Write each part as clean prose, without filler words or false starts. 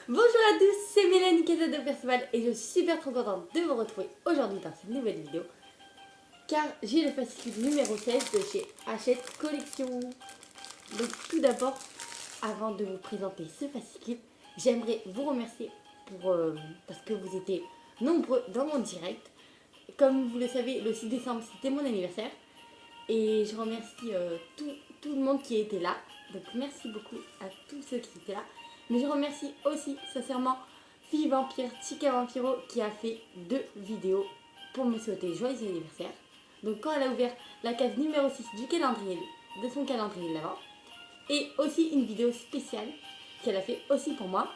Bonjour à tous, c'est Mélanie Casa de Perceval et je suis super trop contente de vous retrouver aujourd'hui dans cette nouvelle vidéo car j'ai le fascicule numéro 16 de chez Hachette Collection. Donc tout d'abord, avant de vous présenter ce fascicule, j'aimerais vous remercier parce que vous étiez nombreux dans mon direct. Comme vous le savez, le 6 décembre c'était mon anniversaire et je remercie tout le monde qui était là. Donc merci beaucoup à tous ceux qui étaient là. Mais je remercie aussi sincèrement Fille Vampire Chica Vampiro qui a fait 2 vidéos pour me souhaiter joyeux anniversaire. Donc quand elle a ouvert la case numéro 6 du calendrier, de son calendrier de l'avant. Et aussi une vidéo spéciale qu'elle a fait aussi pour moi.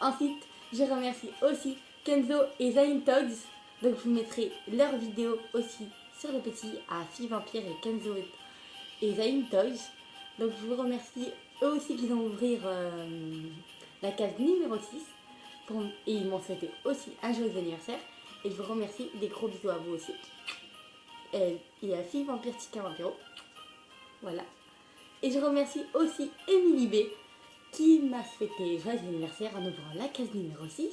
Ensuite, je remercie aussi Kenzo et Zayn Togs. Donc je vous mettrai leurs vidéos aussi sur le petit à Fille Vampire et Kenzo et Zayn Togs. Donc je vous remercie eux aussi qu'ils ont ouvert la case numéro 6 et ils m'ont souhaité aussi un joyeux anniversaire. Et je vous remercie, des gros bisous à vous aussi. Et à Fille Vampire Chica Vampiro. Voilà. Et je remercie aussi Émilie B qui m'a souhaité joyeux anniversaire en ouvrant la case numéro 6.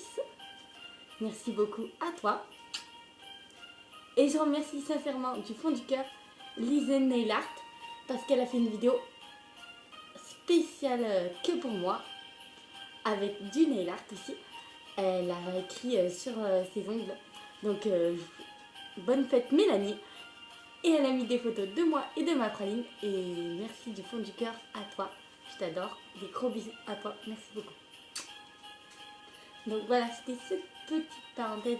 Merci beaucoup à toi. Et je remercie sincèrement du fond du cœur Lise Nail Art parce qu'elle a fait une vidéo spéciale que pour moi avec du nail art aussi. Elle a écrit sur ses ongles. Donc bonne fête Mélanie. Et elle a mis des photos de moi et de ma praline. Et merci du fond du cœur à toi. Je t'adore. Des gros bisous à toi. Merci beaucoup. Donc voilà, c'était cette petite parenthèse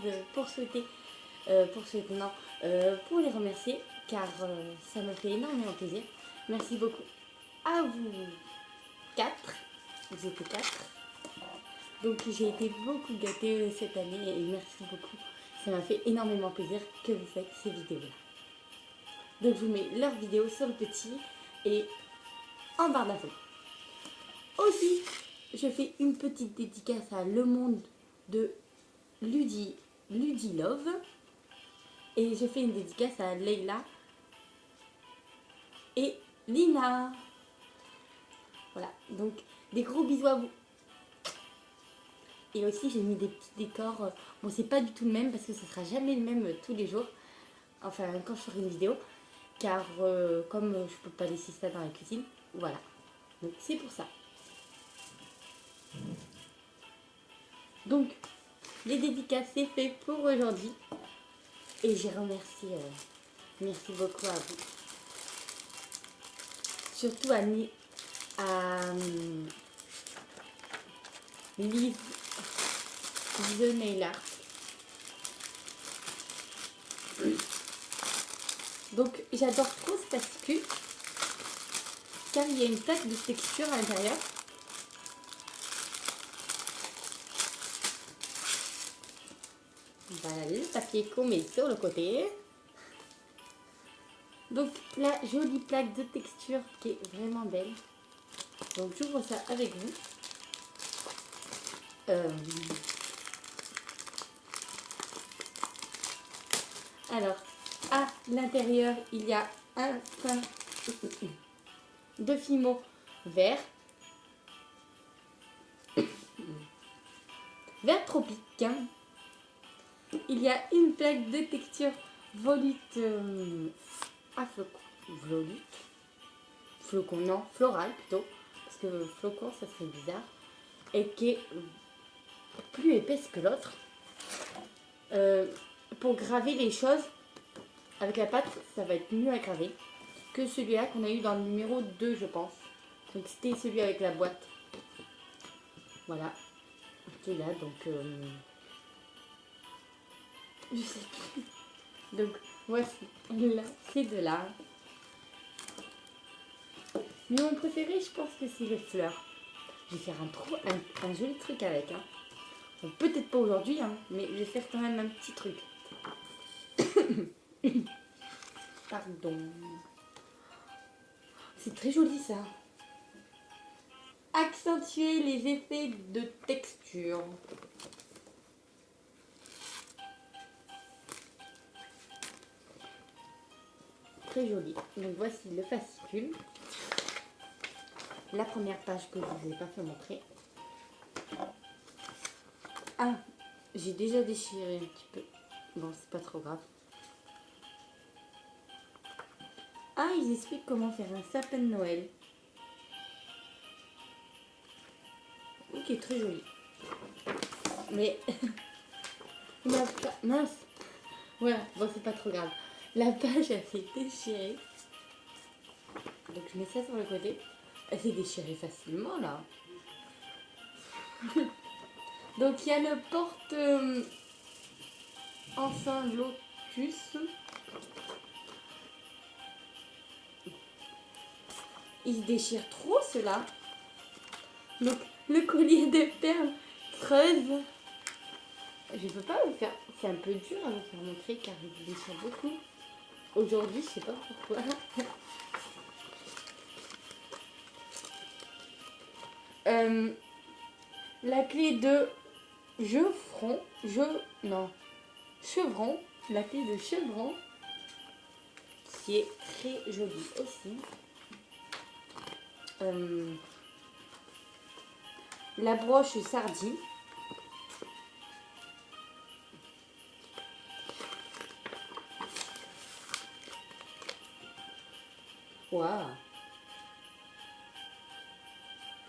pour les remercier. Car ça me fait énormément plaisir. Merci beaucoup à vous 4. Vous étiez 4. Donc j'ai été beaucoup gâtée cette année et merci beaucoup. Ça m'a fait énormément plaisir que vous faites ces vidéos-là. Donc je vous mets leurs vidéos sur le petit et en barre d'infos. Aussi, je fais une petite dédicace à Le Monde de Ludi Love. Et je fais une dédicace à Leila et Lina. Voilà, donc des gros bisous à vous. Et aussi j'ai mis des petits décors. Bon, c'est pas du tout le même parce que ce sera jamais le même tous les jours. Enfin, quand je ferai une vidéo. Car comme je peux pas laisser ça dans la cuisine, voilà. Donc c'est pour ça. Donc les dédicaces c'est fait pour aujourd'hui. Et j'ai remercié, merci beaucoup à vous. Surtout à Lise The Nail Art. Donc j'adore trop ce fascicule car il y a une plaque de texture à l'intérieur. Voilà le papier qu'on met sur le côté. Donc la jolie plaque de texture qui est vraiment belle. Donc j'ouvre ça avec vous. Alors à l'intérieur il y a un fin de fimo vert. Vert tropique. Il y a une plaque de texture volute à flocon. Volute. Flocon, non, floral plutôt. Parce que flocon, ça serait bizarre. Et qui est plus épaisse que l'autre. Pour graver les choses, avec la pâte, ça va être mieux à graver que celui-là qu'on a eu dans le numéro 2, je pense. Donc c'était celui avec la boîte. Voilà. Celui-là, donc... je sais plus. Donc voici, là, ces deux-là. Mais mon préféré, je pense que c'est les fleurs. Je vais faire un joli truc avec. Hein. Bon, peut-être pas aujourd'hui, hein, mais je vais faire quand même un petit truc. Pardon. C'est très joli ça. Accentuer les effets de texture. Très joli. Donc voici le fascicule. La première page que je ne vous ai pas fait montrer. Ah, j'ai déjà déchiré un petit peu. Bon, c'est pas trop grave. Ah, ils expliquent comment faire un sapin de Noël. Ok, très joli. Mais mince. Voilà, bon, c'est pas trop grave. La page, elle s'est déchirée. Donc je mets ça sur le côté. Elle s'est déchirée facilement là. Donc il y a le porte enfin lotus. Il se déchire trop cela. Donc le collier de perles creuse. Je peux pas vous faire. C'est un peu dur à vous faire montrer car il se déchire beaucoup. Aujourd'hui, je sais pas pourquoi. La clé de chevron, la clé de chevron, qui est très jolie aussi. La broche sardine. Waouh.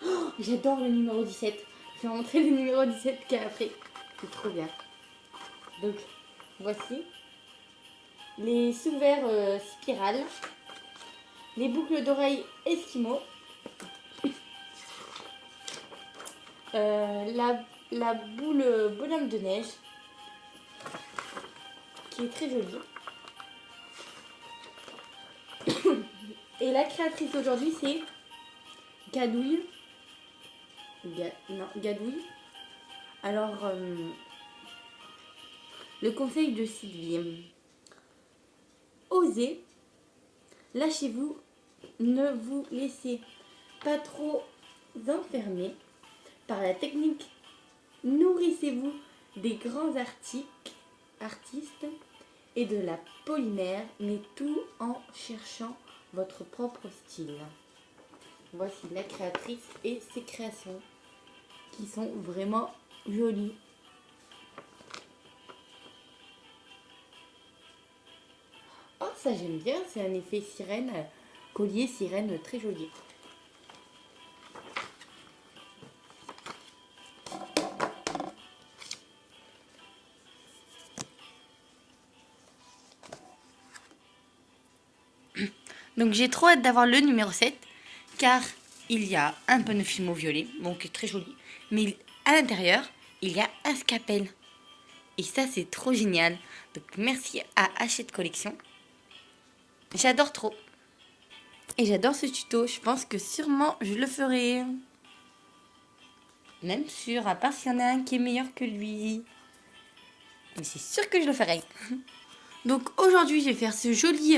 Oh, j'adore le numéro 17. Je vais montrer le numéro 17 qu'il y a après. C'est trop bien. Donc, voici les sous-verres spirales, les boucles d'oreilles Esquimaux, la boule bonhomme de neige, qui est très jolie. Et la créatrice d'aujourd'hui, c'est Gadouille. Gadouille. Alors, le conseil de Sylvie. Osez, lâchez-vous, ne vous laissez pas trop enfermer par la technique. Nourrissez-vous des grands artistes et de la polymère, mais tout en cherchant votre propre style. Voici la créatrice et ses créations qui sont vraiment jolies. Oh, ça j'aime bien, c'est un effet sirène, collier sirène très joli. Donc j'ai trop hâte d'avoir le numéro 7 car il y a un panneau film au violet, bon qui est très joli, mais à l'intérieur il y a un scapel. Et ça c'est trop génial. Donc merci à Hachette Collection. J'adore trop. Et j'adore ce tuto, je pense que sûrement je le ferai. Même sûr, à part s'il y en a un qui est meilleur que lui. Mais c'est sûr que je le ferai. Donc aujourd'hui je vais faire ce joli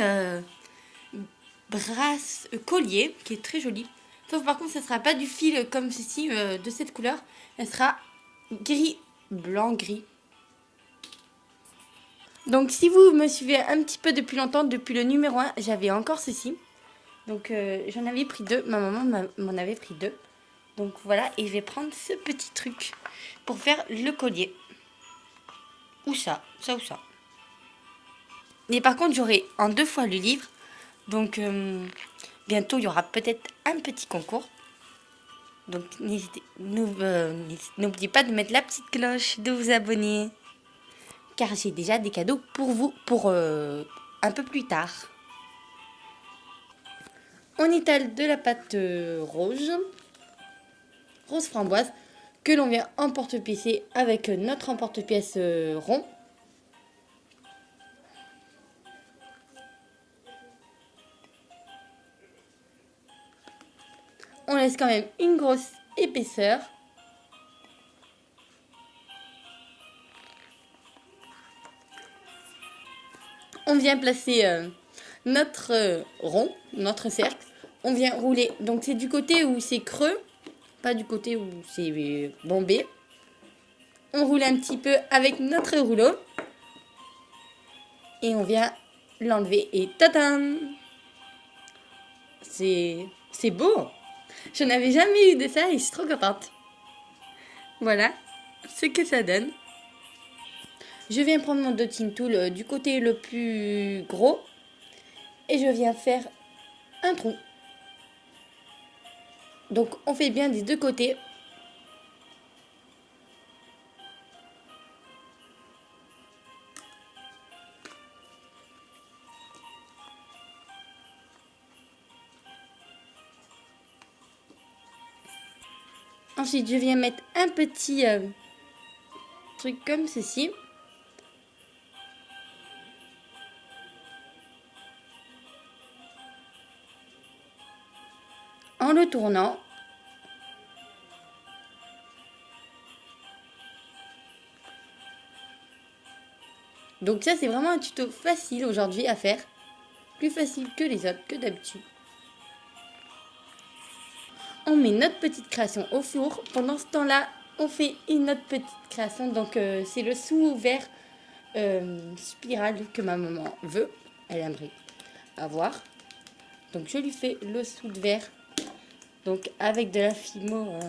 collier qui est très joli. Sauf par contre ça sera pas du fil comme ceci de cette couleur. Elle sera gris, blanc, gris. Donc si vous me suivez un petit peu depuis longtemps, depuis le numéro 1, j'avais encore ceci. Donc j'en avais pris 2, ma maman m'en avait pris 2. Donc voilà, et je vais prendre ce petit truc pour faire le collier. Ou ça ou ça. Mais par contre j'aurai en 2 fois le livre. Donc bientôt il y aura peut-être un petit concours. Donc n'oubliez pas de mettre la petite cloche, de vous abonner. Car j'ai déjà des cadeaux pour vous pour un peu plus tard. On étale de la pâte rose framboise, que l'on vient emporte-piècer avec notre emporte-pièce rond. On laisse quand même une grosse épaisseur. On vient placer notre rond, notre cercle. On vient rouler. Donc c'est du côté où c'est creux, pas du côté où c'est bombé. On roule un petit peu avec notre rouleau. Et on vient l'enlever et tadam! C'est beau! Je n'avais jamais eu de ça et je suis trop contente. Voilà. ce que ça donne. Je viens prendre mon dotting tool du côté le plus gros et je viens faire un trou. Donc on fait bien des deux côtés. Ensuite, je viens mettre un petit truc comme ceci. En le tournant. Donc ça, c'est vraiment un tuto facile aujourd'hui à faire. Plus facile que les autres, que d'habitude. On met notre petite création au four. Pendant ce temps-là, on fait une autre petite création. Donc, c'est le sous-vert spirale que ma maman veut. Elle aimerait avoir. Donc, je lui fais le sous de verre. Donc, avec de la fimo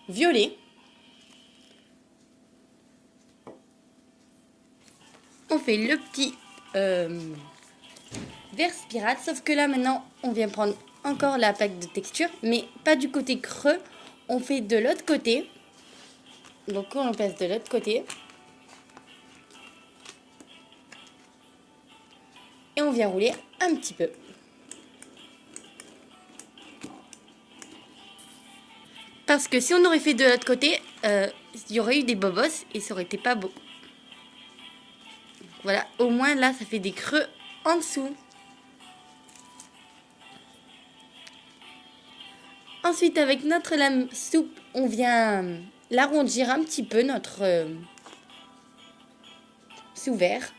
violet. On fait le petit vers spirale, sauf que là maintenant on vient prendre encore la plaque de texture, mais pas du côté creux, on fait de l'autre côté. Donc on place de l'autre côté et on vient rouler un petit peu. Parce que si on aurait fait de l'autre côté, il y aurait eu des bobos et ça aurait été pas beau. Voilà, au moins là ça fait des creux en dessous. Ensuite, avec notre lame souple, on vient l'arrondir un petit peu, notre sous-vert.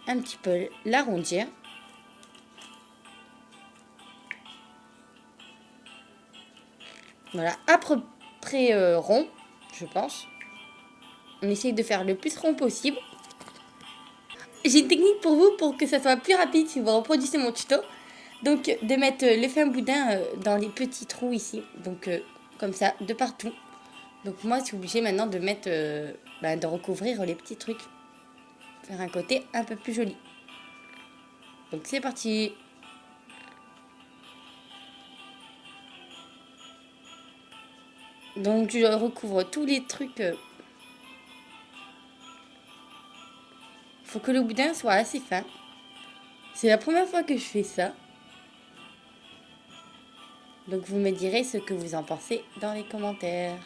Un petit peu l'arrondir. Voilà, à peu près rond, je pense. On essaye de faire le plus rond possible. J'ai une technique pour vous pour que ça soit plus rapide si vous reproduisez mon tuto. Donc de mettre le fin boudin dans les petits trous ici. Donc comme ça, de partout. Donc moi, je suis obligée maintenant de mettre, de recouvrir les petits trucs. Faire un côté un peu plus joli. Donc c'est parti. Donc je recouvre tous les trucs. Faut que le boudin soit assez fin. C'est la première fois que je fais ça. Donc vous me direz ce que vous en pensez dans les commentaires.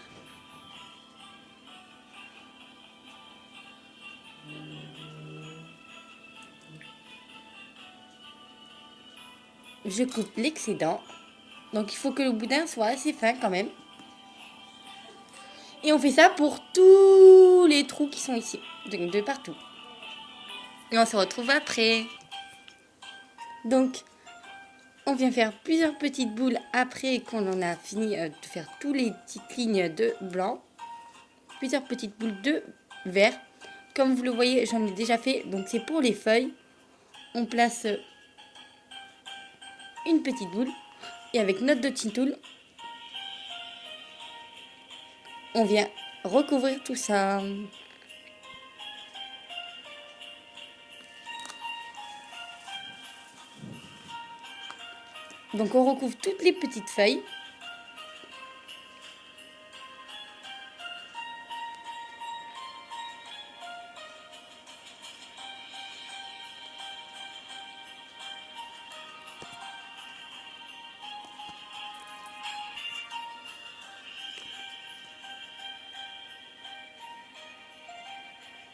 Je coupe l'excédent. Donc il faut que le boudin soit assez fin quand même. Et on fait ça pour tous les trous qui sont ici. Donc de partout. Et on se retrouve après. Donc on vient faire plusieurs petites boules après qu'on en a fini de faire toutes les petites lignes de blanc. Plusieurs petites boules de vert. Comme vous le voyez, j'en ai déjà fait. Donc c'est pour les feuilles. On place une petite boule. Et avec notre dotting tool, on vient recouvrir tout ça. Donc on recouvre toutes les petites feuilles.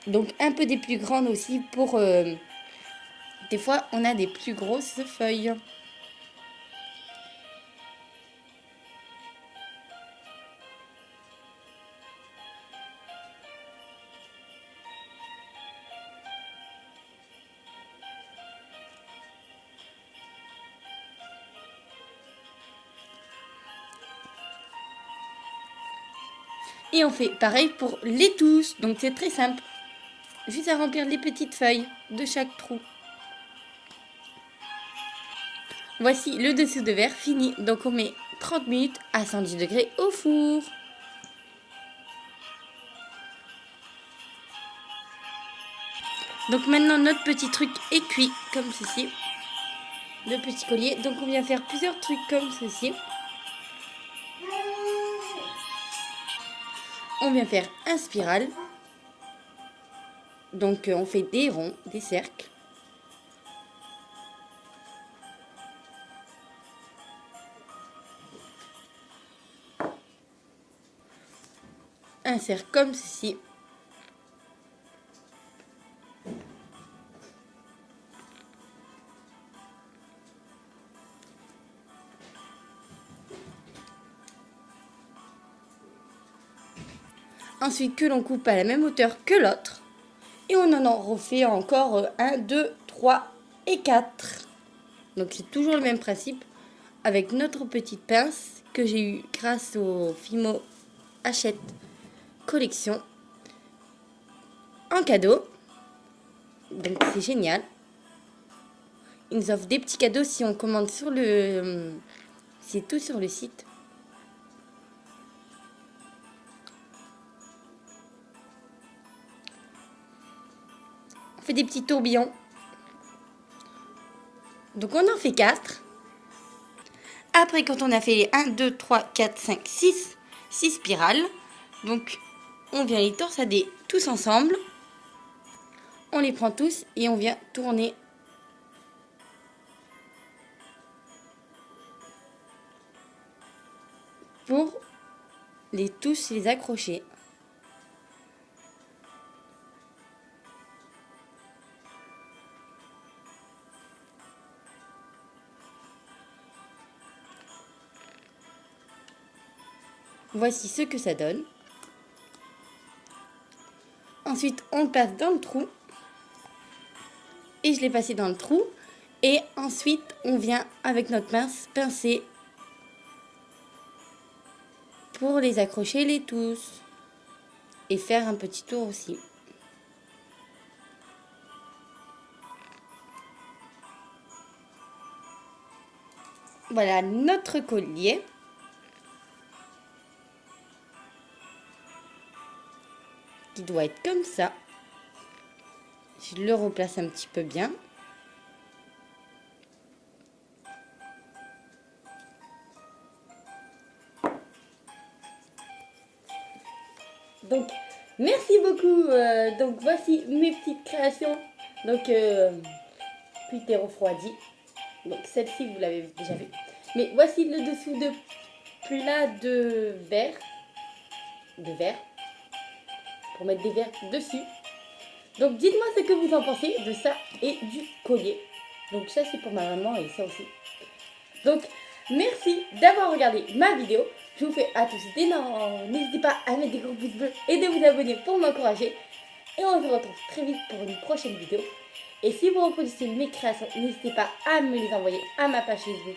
Donc un peu des plus grandes aussi pour... des fois on a des plus grosses feuilles. Et on fait pareil pour les tous. Donc c'est très simple. Juste à remplir les petites feuilles de chaque trou. Voici le dessous de verre fini. Donc on met 30 minutes à 110 degrés au four. Donc maintenant notre petit truc est cuit comme ceci. Le petit collier. Donc on vient faire plusieurs trucs comme ceci. On vient faire un spiral. Donc on fait des ronds, des cercles. Un cercle comme ceci. Ensuite que l'on coupe à la même hauteur que l'autre. Et on en refait encore 1, 2, 3 et 4. Donc c'est toujours le même principe avec notre petite pince que j'ai eue grâce au Fimo Hachette Collection en cadeau. Donc c'est génial. Ils nous offrent des petits cadeaux si on commande sur le... C'est tout sur le site. On fait des petits tourbillons. Donc on en fait 4. Après, quand on a fait les 1, 2, 3, 4, 5, 6 spirales, donc on vient les torsader tous ensemble. On les prend tous et on vient tourner. Pour tous les accrocher. Voici ce que ça donne. Ensuite, on le passe dans le trou. Et je l'ai passé dans le trou. Et ensuite, on vient avec notre pince pincer pour les accrocher les tous. Et faire un petit tour aussi. Voilà notre collier. Qui doit être comme ça. Je le replace un petit peu bien. Donc, merci beaucoup. Donc, voici mes petites créations. Donc, puis t'es refroidi. Donc, celle-ci, vous l'avez déjà vue. Mais voici le dessous de plat de verre. Pour mettre des verres dessus. Donc, dites-moi ce que vous en pensez de ça et du collier. Donc, ça, c'est pour ma maman et ça aussi. Donc, merci d'avoir regardé ma vidéo. Je vous fais à tous d'énormes. N'hésitez pas à mettre des gros pouces bleus et de vous abonner pour m'encourager. Et on se retrouve très vite pour une prochaine vidéo. Et si vous reproduisez mes créations, n'hésitez pas à me les envoyer à ma page Facebook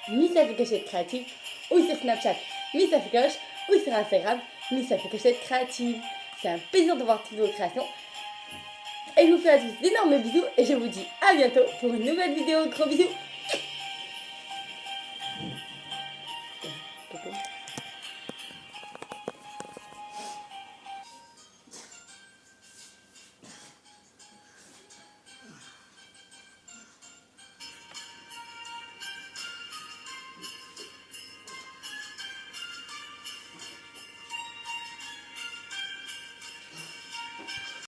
Miss Africochette Créative ou sur Snapchat Miss Africoche ou sur Instagram Miss Africochette Créative. C'est un plaisir de voir toutes vos créations. Et je vous fais à tous d'énormes bisous et je vous dis à bientôt pour une nouvelle vidéo. Gros bisous.